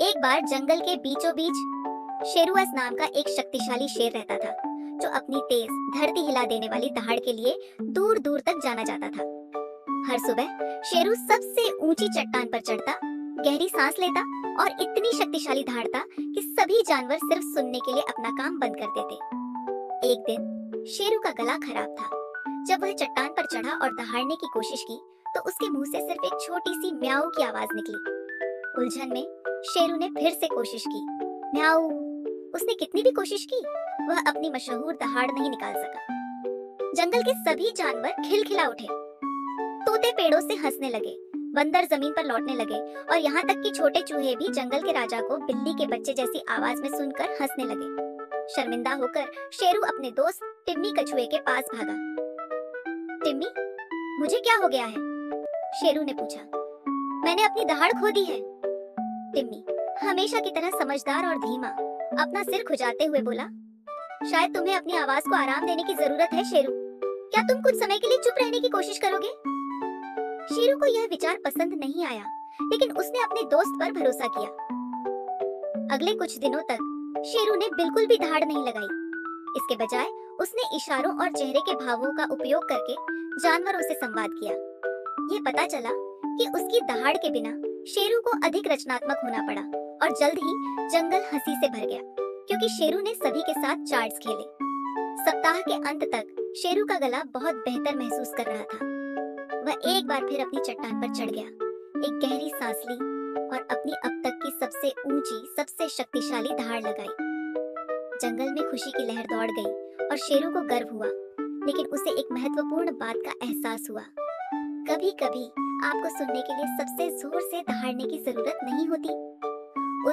एक बार जंगल के बीचों बीच शेरुअस नाम का एक शक्तिशाली शेर रहता था, जो अपनी तेज धरती हिला देने वाली दहाड़ के लिए दूर दूर तक जाना जाता था। हर सुबह शेरू सबसे ऊंची चट्टान पर चढ़ता, गहरी सांस लेता और इतनी शक्तिशाली दहाड़ता कि सभी जानवर सिर्फ सुनने के लिए अपना काम बंद कर देते। एक दिन शेरू का गला खराब था। जब वह चट्टान पर चढ़ा और दहाड़ने की कोशिश की, तो उसके मुंह से सिर्फ एक छोटी सी म्याऊ की आवाज निकली। उलझन में शेरू ने फिर से कोशिश की। म्याऊ। उसने कितनी भी कोशिश की, वह अपनी मशहूर दहाड़ नहीं निकाल सका। जंगल के सभी जानवर खिलखिला उठे। तोते पेड़ों से हंसने लगे, बंदर जमीन पर लौटने लगे और यहाँ तक कि छोटे चूहे भी जंगल के राजा को बिल्ली के बच्चे जैसी आवाज में सुनकर हंसने लगे। शर्मिंदा होकर शेरू अपने दोस्त टिम्मी कछुए के पास भागा। टिम्मी, मुझे क्या हो गया है? शेरू ने पूछा। मैंने अपनी दहाड़ खो दी है। टिम्मी हमेशा की तरह समझदार और धीमा अपना सिर खुजाते हुए बोला। शायद तुम्हें अपनी आवाज को आराम देने की जरूरत है शेरू। क्या तुम कुछ समय के लिए चुप रहने की कोशिश करोगे? शेरू को यह विचार पसंद नहीं आया, लेकिन उसने अपने दोस्त पर भरोसा किया। अगले कुछ दिनों तक शेरू ने बिल्कुल भी दहाड़ नहीं लगाई। इसके बजाय उसने इशारों और चेहरे के भावों का उपयोग करके जानवरों से संवाद किया। ये पता चला कि उसकी दहाड़ के बिना शेरू को अधिक रचनात्मक होना पड़ा और जल्द ही जंगल हंसी से भर गया, क्योंकि शेरू ने सभी के साथ चार्ट्स खेले। सप्ताह के अंत तक शेरू का गला बहुत बेहतर महसूस कर रहा था। वह एक बार फिर अपनी चट्टान पर चढ़ गया, एक गहरी सांस ली और अपनी अब तक की सबसे ऊंची, सबसे शक्तिशाली दहाड़ लगाई। जंगल में खुशी की लहर दौड़ गई और शेरू को गर्व हुआ, लेकिन उसे एक महत्वपूर्ण बात का एहसास हुआ। कभी-कभी आपको सुनने के लिए सबसे जोर से दहाड़ने की जरूरत नहीं होती।